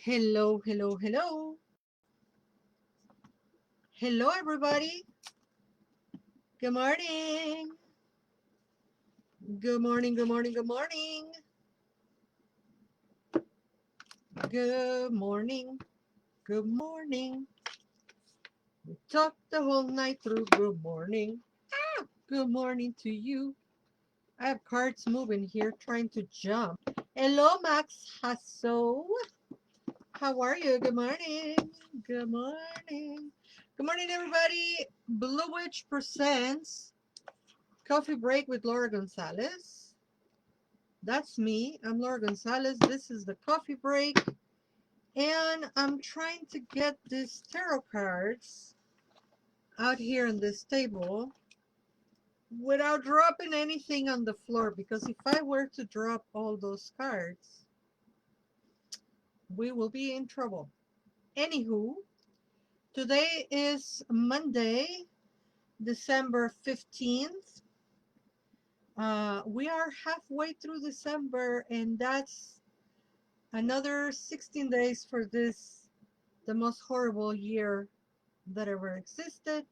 Hello, hello, hello. Hello, everybody. Good morning. Good morning, good morning, good morning. Good morning, good morning. We talked the whole night through. Good morning. Good morning to you. I have cards moving here trying to jump. Hello, Max Hasso. How are you? Good morning. Good morning. Good morning, everybody. Blue Witch presents Coffee Break with Laura González. That's me. I'm Laura González. This is the coffee break. And I'm trying to get these tarot cards out here on this table without dropping anything on the floor. Because if I were to drop all those cards, we will be in trouble. Anywho, today is Monday, December 15th. We are halfway through December, and that's another 16 days for this, the most horrible year that ever existed.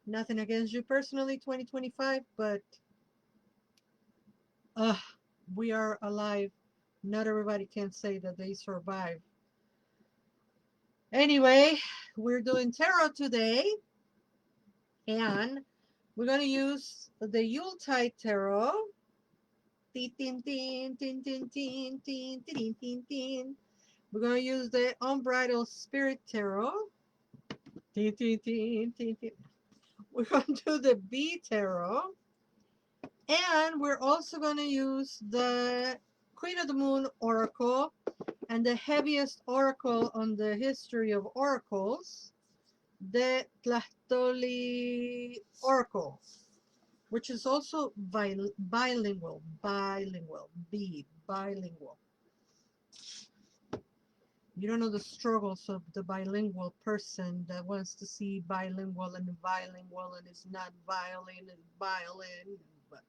Nothing against you personally, 2025, but uh, we are alive. Not everybody can say that they survive. Anyway, we're doing tarot today, and we're going to use the Yuletide tarot. Tin, tin, tin, tin, tin, tin, tin, tin, tin, tin. We're going to use the Unbridled Spirit Tarot. Tin, tin, tin, tin, tin. We're going to do the B Tarot. And we're also going to use the Queen of the Moon Oracle and the heaviest oracle on the history of oracles, the Tlachtoli Oracle, which is also bilingual, bilingual. You don't know the struggles of the bilingual person that wants to see bilingual and bilingual and is not violin and violin. But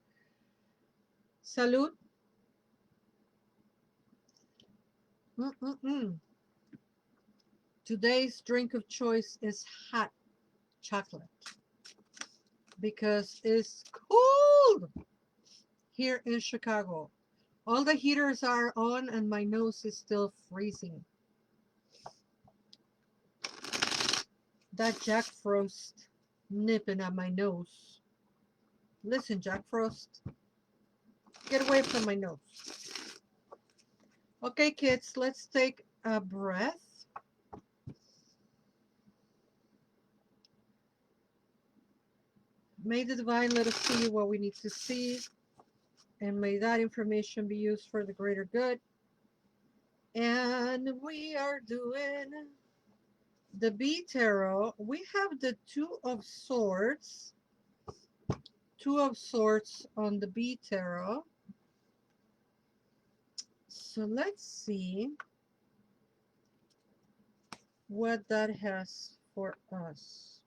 salud. Mm-mm-mm. Today's drink of choice is hot chocolate because it's cold here in Chicago. All the heaters are on and my nose is still freezing. That Jack Frost nipping at my nose. Listen, Jack Frost, get away from my nose. Okay, kids, let's take a breath. May the divine let us see what we need to see, and may that information be used for the greater good. And we are doing the B Tarot. We have the Two of Swords. Two of Swords on the B Tarot. So let's see what that has for us.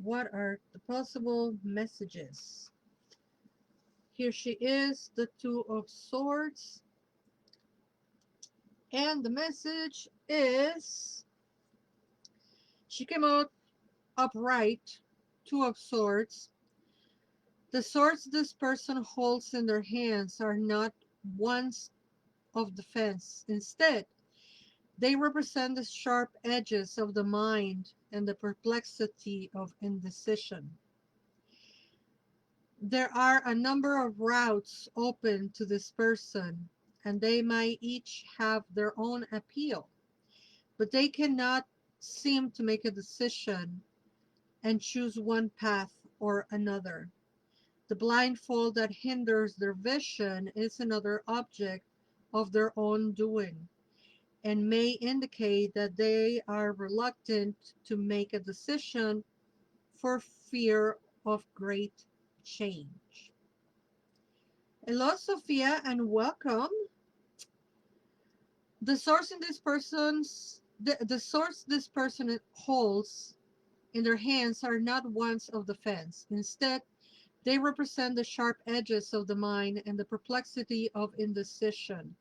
What are the possible messages? Here she is, the Two of Swords. And the message is, she came out upright, Two of Swords. The swords this person holds in their hands are not ones of defense. Instead, they represent the sharp edges of the mind and the perplexity of indecision. There are a number of routes open to this person, and they might each have their own appeal, but they cannot seem to make a decision and choose one path or another. The blindfold that hinders their vision is another object of their own doing, and may indicate that they are reluctant to make a decision for fear of great change. Hello, Sophia, and welcome. The source in this person's the source this person holds in their hands are not ones of defense. Instead, they represent the sharp edges of the mind and the perplexity of indecision.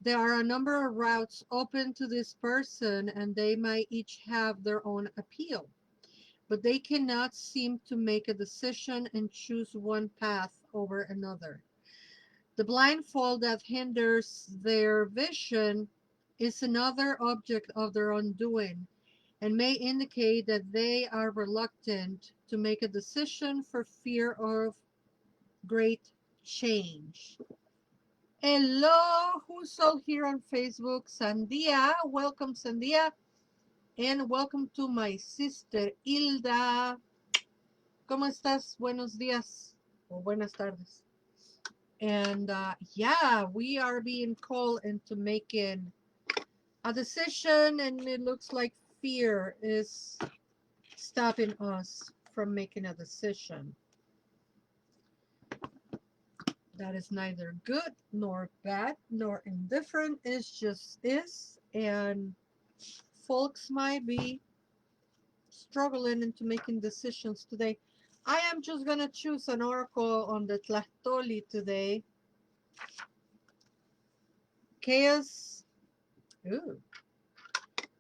There are a number of routes open to this person, and they might each have their own appeal, but they cannot seem to make a decision and choose one path over another. The blindfold that hinders their vision is another object of their undoing and may indicate that they are reluctant to make a decision for fear of great change. Hello, who's all here on Facebook? Sandia, welcome Sandia, and welcome to my sister Hilda. ¿Cómo estás? Buenos días o buenas tardes. And yeah, we are being called into making a decision, and it looks like fear is stopping us from making a decision. That is neither good nor bad nor indifferent. It just is, and folks might be struggling into making decisions today. I am just gonna choose an oracle on the Tlachtoli today. Chaos. Ooh.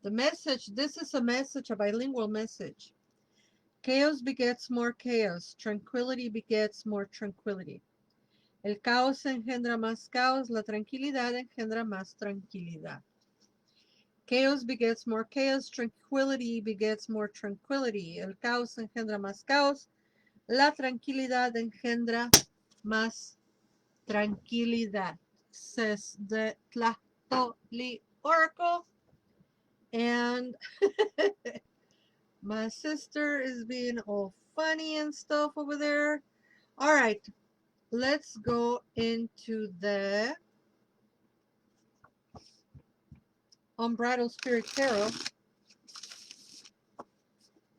The message, this is a message, a bilingual message. Chaos begets more chaos. Tranquility begets more tranquility. El caos engendra más caos. La tranquilidad engendra más tranquilidad. Chaos begets more chaos. Tranquility begets more tranquility. El caos engendra más caos. La tranquilidad engendra más tranquilidad. Says the Tlachtoli Oracle. And my sister is being all funny and stuff over there. All right, let's go into the Unbridled Spirit Tarot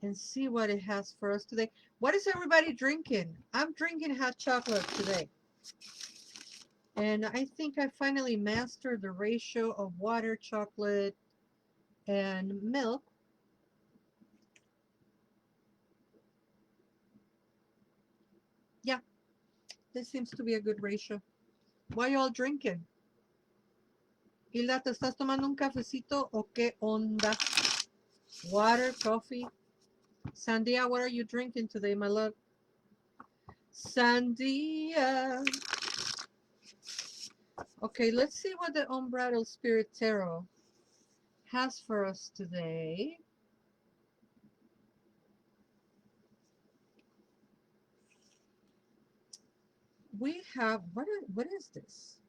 and see what it has for us today. What is everybody drinking? I'm drinking hot chocolate today. And I think I finally mastered the ratio of water, chocolate, and milk. Yeah, this seems to be a good ratio. Why y'all drinking? Hilda, ¿te estás tomando un cafecito o qué onda? Water, coffee. Sandia, what are you drinking today, my love? Sandia. Okay, let's see what the Unbridled Spirit Tarot has for us today. We have, what is this?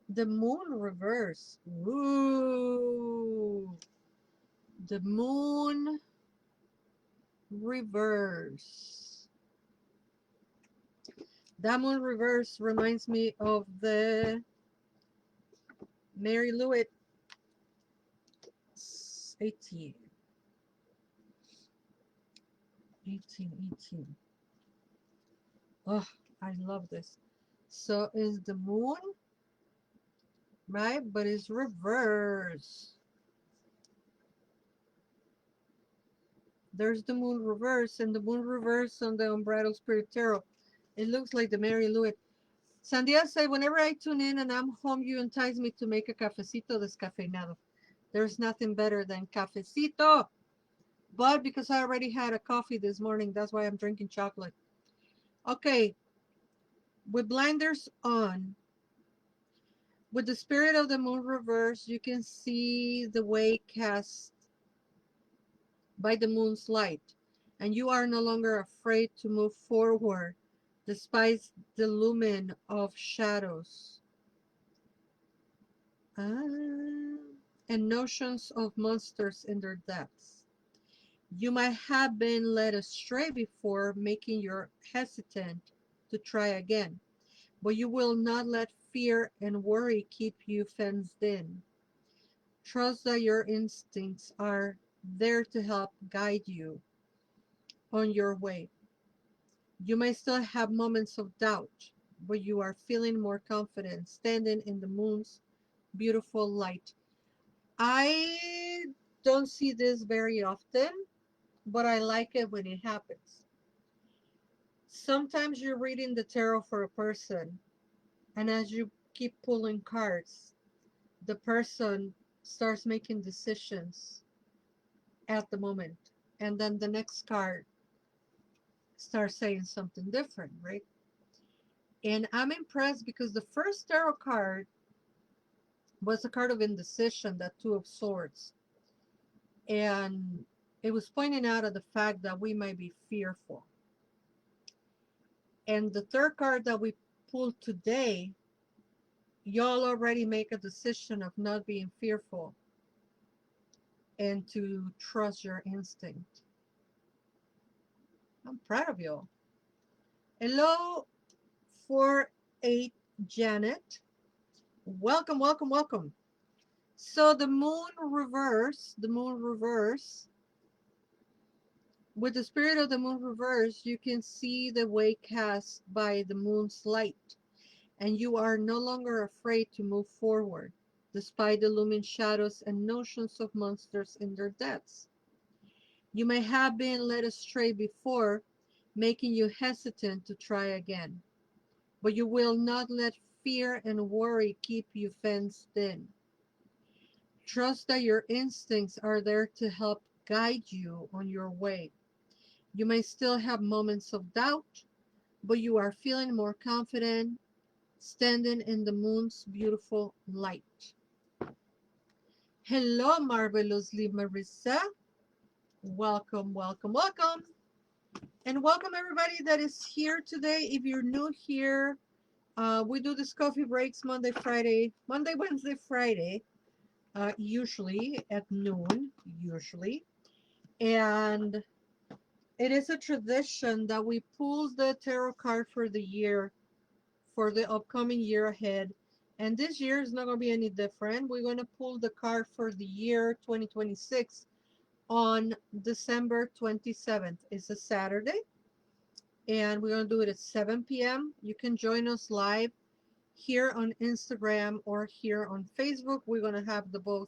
The Moon Reverse. Ooh. The Moon Reverse. That Moon Reverse reminds me of the Mary Lewis 18. 18. Oh, I love this. So is the moon, right? But it's reverse. There's the moon reverse, and the moon reverse on the Unbridled Spirit Tarot. It looks like the Mary Lewis. Sandia said, whenever I tune in and I'm home, you entice me to make a cafecito descafeinado. There's nothing better than cafecito. But because I already had a coffee this morning, that's why I'm drinking chocolate. Okay, with blinders on, with the spirit of the moon reverse, you can see the way cast by the moon's light, and you are no longer afraid to move forward despite the lumen of shadows and notions of monsters in their depths. You might have been led astray before, making you hesitant to try again, but you will not let fear and worry keep you fenced in. Trust that your instincts are there to help guide you on your way. You may still have moments of doubt, but you are feeling more confident standing in the moon's beautiful light. I don't see this very often, but I like it when it happens. Sometimes you're reading the tarot for a person, and as you keep pulling cards, the person starts making decisions at the moment. And then the next card starts saying something different, right? And I'm impressed because the first tarot card was a card of indecision, that Two of Swords. And it was pointing out at the fact that we might be fearful. And the third card that we pulled today, y'all already make a decision of not being fearful and to trust your instinct. I'm proud of y'all. Hello, 4-8 Janet. Welcome, welcome, welcome. So the moon reverse, with the spirit of the moon reverse, you can see the way cast by the moon's light, and you are no longer afraid to move forward, despite the looming shadows and notions of monsters in their depths. You may have been led astray before, making you hesitant to try again, but you will not let fear and worry keep you fenced in. Trust that your instincts are there to help guide you on your way. You may still have moments of doubt, but you are feeling more confident standing in the moon's beautiful light. Hello, marvelously Marissa. Welcome, welcome, welcome. And welcome everybody that is here today. If you're new here, we do this coffee breaks Monday, Wednesday, Friday, usually at noon, usually. And it is a tradition that we pull the tarot card for the year, for the upcoming year ahead. And this year is not going to be any different. We're going to pull the card for the year 2026 on December 27th. It's a Saturday. And we're going to do it at 7 p.m. You can join us live here on Instagram or here on Facebook. We're going to have the both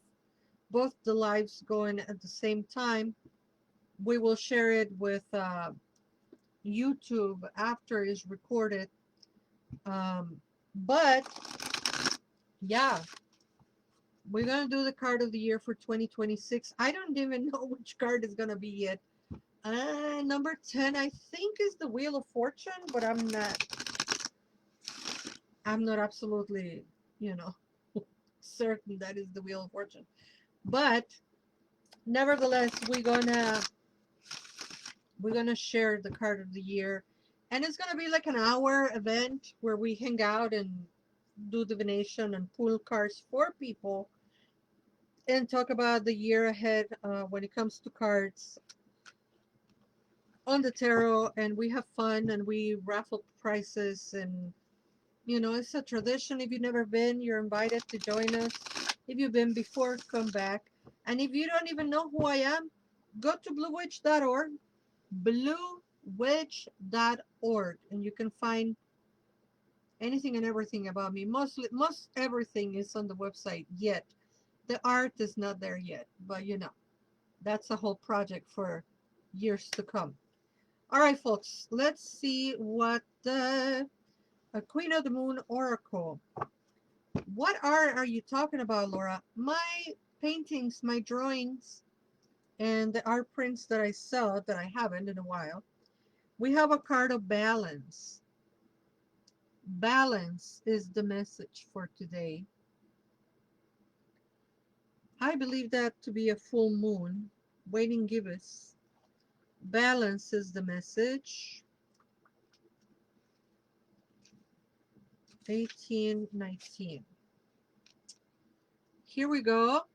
the lives going at the same time. We will share it with YouTube after it's recorded. But yeah, we're gonna do the card of the year for 2026. I don't even know which card is gonna be yet. Number 10, I think, is the Wheel of Fortune, but I'm not absolutely, you know, certain that is the Wheel of Fortune. But nevertheless, we're gonna share the card of the year, and it's gonna be like an hour event where we hang out and do divination and pull cards for people and talk about the year ahead when it comes to cards on the tarot. And we have fun and we raffle prizes, and it's a tradition. If you've never been, you're invited to join us. If you've been before, come back. And if you don't even know who I am, go to bluewitch.org, bluewitch.org, and you can find anything and everything about me. Most everything is on the website yet. The art is not there yet, but that's a whole project for years to come. All right, folks, let's see what the Queen of the Moon Oracle. What art are you talking about, Laura? My paintings, my drawings, and the art prints that I sell that I haven't in a while. We have a card of balance. Balance is the message for today. I believe that to be a full moon. Waiting Gibbous. Balance is the message. 1819. Here we go.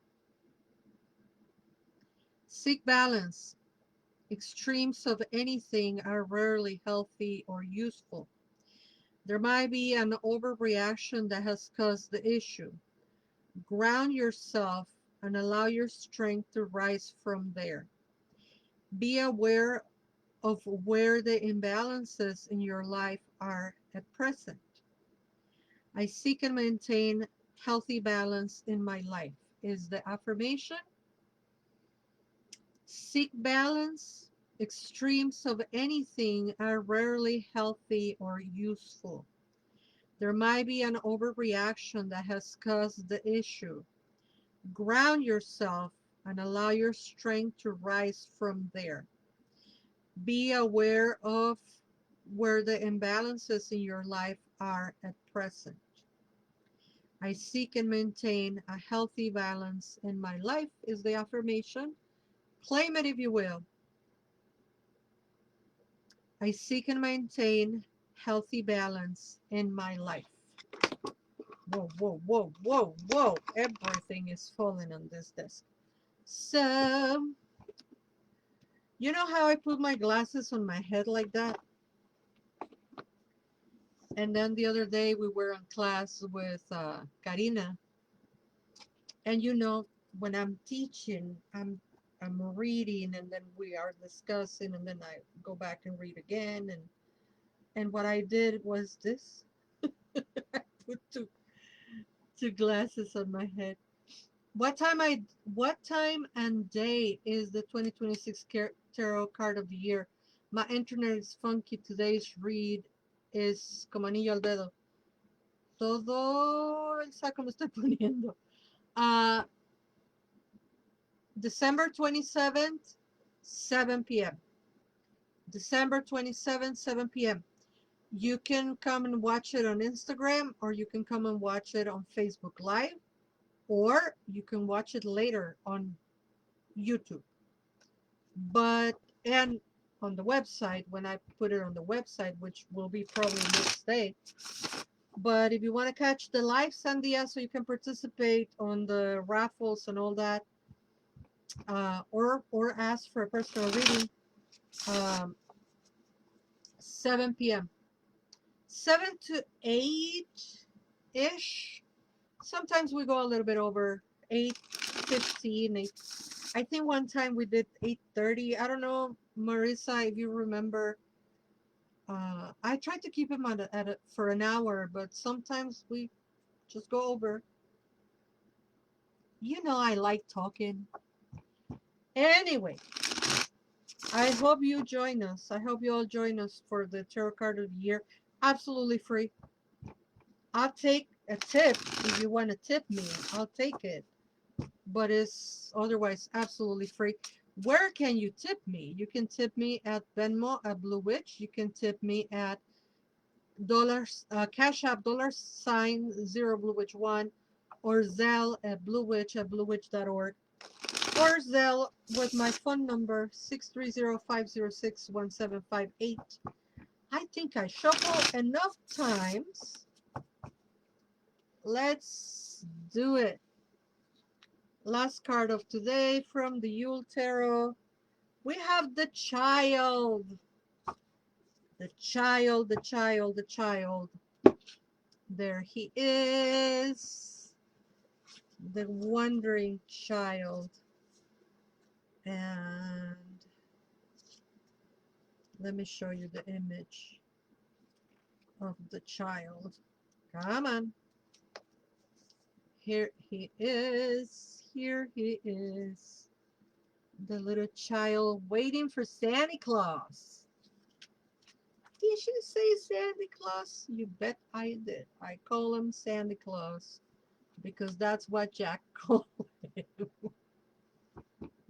Seek balance. Extremes of anything are rarely healthy or useful. There might be an overreaction that has caused the issue. Ground yourself and allow your strength to rise from there. Be aware of where the imbalances in your life are at present. I seek and maintain healthy balance in my life is the affirmation. Seek balance. Extremes of anything are rarely healthy or useful. There might be an overreaction that has caused the issue. Ground yourself and allow your strength to rise from there. Be aware of where the imbalances in your life are at present. I seek and maintain a healthy balance in my life is the affirmation. Claim it if you will. I seek and maintain healthy balance in my life. Whoa, whoa, whoa, whoa, whoa. Everything is falling on this desk. So, you know how I put my glasses on my head like that? And then the other day we were in class with Karina. And you know, when I'm teaching, I'm reading and then we are discussing and then I go back and read again and what I did was this. I put two glasses on my head. What time and day is the 2026 tarot card of the year? My internet is funky. Today's read is como anillo al dedo. Todo el saco me estoy poniendo. Uh, December 27th, 7 p.m. December 27th, 7 p.m. You can come and watch it on Instagram or you can come and watch it on Facebook Live or you can watch it later on YouTube. But, and on the website, when I put it on the website, which will be probably next day. But if you want to catch the live Sandia so you can participate on the raffles and all that, or ask for a personal reading, um, 7 p.m. 7 to 8 ish. Sometimes we go a little bit over 8:15. I think one time we did 8:30. I don't know, Marissa, if you remember. I tried to keep him for an hour, but sometimes we just go over. You know, I like talking. Anyway, I hope you join us. I hope you all join us for the tarot card of the year. Absolutely free. I'll take a tip if you want to tip me. I'll take it. But it's otherwise absolutely free. Where can you tip me? You can tip me at Venmo at bluewitch. You can tip me at Cashapp $0 bluewitch1 or Zelle at bluewitch@bluewitch.org or Zelle with my phone number 630-506-1758. I think I shuffled enough times. Let's do it. Last card of today from the Yule Tarot. We have the child. The child, the child, the child. There he is. The wandering child. And let me show you the image of the child. Come on. Here he is. Here he is. The little child waiting for Santa Claus. Did you say Santa Claus? You bet I did. I call him Santa Claus because that's what Jack called him.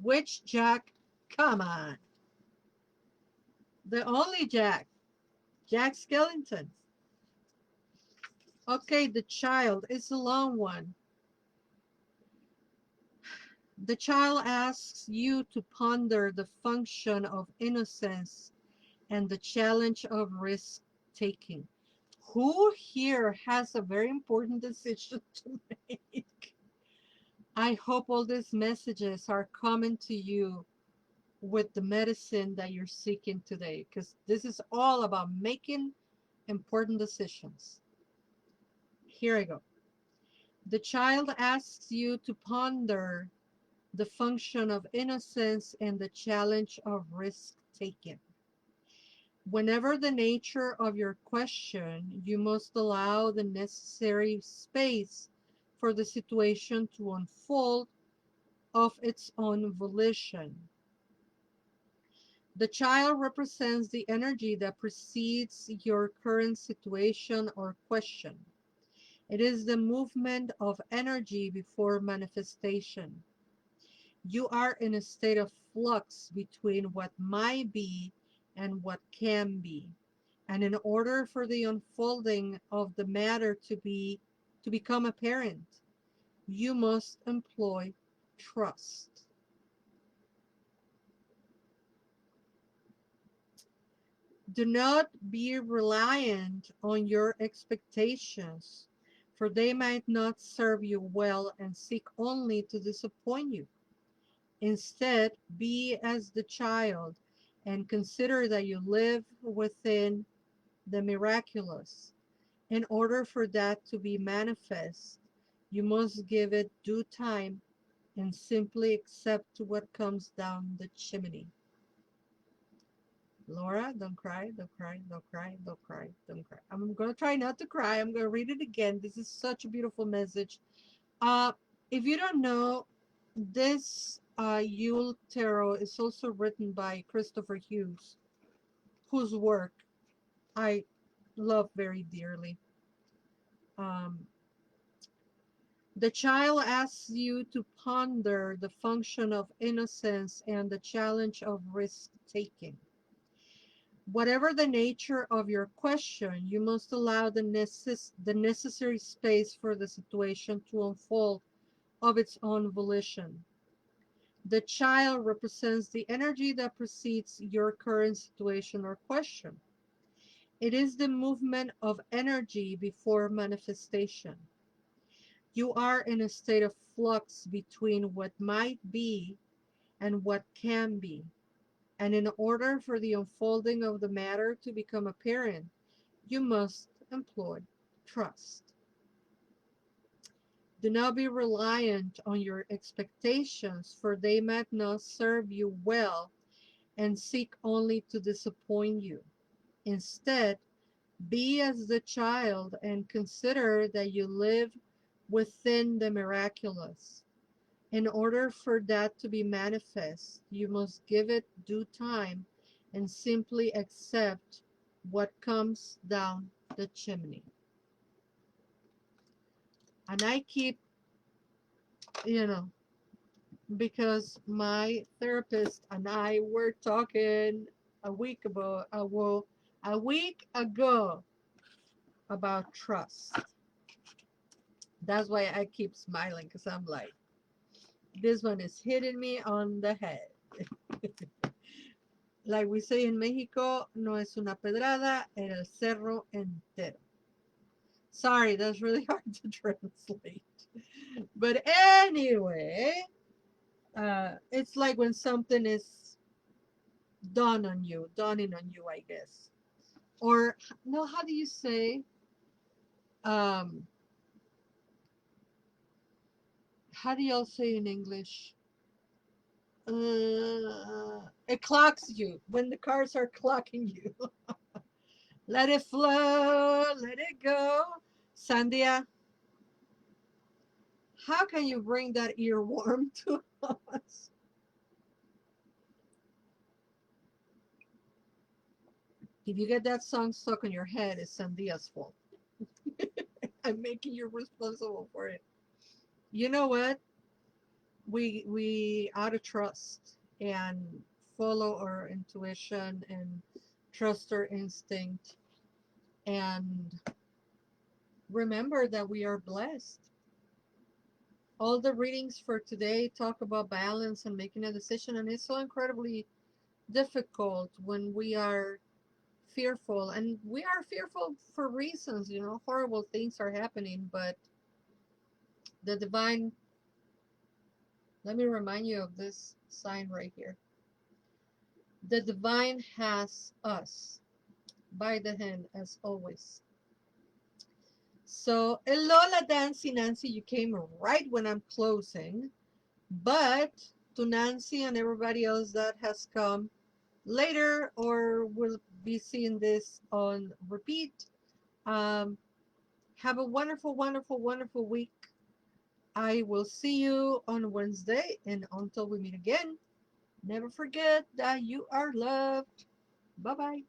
Which Jack? Come on. The only Jack. Jack Skellington. Okay, the child is a long one. The child asks you to ponder the function of innocence and the challenge of risk taking. Who here has a very important decision to make? I hope all these messages are coming to you with the medicine that you're seeking today, because this is all about making important decisions. Here I go. The child asks you to ponder the function of innocence and the challenge of risk taking. Whenever the nature of your question, you must allow the necessary space for the situation to unfold of its own volition. The child represents the energy that precedes your current situation or question. It is the movement of energy before manifestation. You are in a state of flux between what might be and what can be. And in order for the unfolding of the matter to become apparent, you must employ trust. Do not be reliant on your expectations, for they might not serve you well and seek only to disappoint you. Instead, be as the child and consider that you live within the miraculous. In order for that to be manifest, you must give it due time and simply accept what comes down the chimney. Laura, don't cry, don't cry, don't cry, don't cry, don't cry. I'm going to try not to cry. I'm going to read it again. This is such a beautiful message. Uh, if you don't know, this Yule Tarot is also written by Christopher Hughes, whose work I love very dearly. Um, the child asks you to ponder the function of innocence and the challenge of risk taking. Whatever the nature of your question, you must allow the necessary space for the situation to unfold of its own volition. The child represents the energy that precedes your current situation or question. It is the movement of energy before manifestation. You are in a state of flux between what might be and what can be. And in order for the unfolding of the matter to become apparent, you must employ trust. Do not be reliant on your expectations, for they might not serve you well and seek only to disappoint you. Instead, be as the child and consider that you live within the miraculous. In order for that to be manifest, you must give it due time and simply accept what comes down the chimney. And I keep, you know, because my therapist and I were talking a week ago about trust. That's why I keep smiling because I'm like, this one is hitting me on the head. Like we say in Mexico, no es una pedrada, en el cerro entero. Sorry, that's really hard to translate. But anyway, it's like when something is dawning on you, I guess. Or, no, how do you say? Um, how do y'all say in English? It clocks you when the cars are clocking you. Let it flow, let it go. Sandia, how can you bring that earworm to us? If you get that song stuck in your head, it's Sandia's fault. I'm making you responsible for it. You know what? We ought to trust and follow our intuition and trust our instinct and remember that we are blessed. All the readings for today talk about balance and making a decision, and it's so incredibly difficult when we are fearful, and we are fearful for reasons, horrible things are happening, but the divine, let me remind you of this sign right here. The divine has us by the hand as always. So, Lola Nancy, you came right when I'm closing, but to Nancy and everybody else that has come later or will be seeing this on repeat, have a wonderful, wonderful, wonderful week. I will see you on Wednesday, and until we meet again, Never forget that you are loved. Bye bye.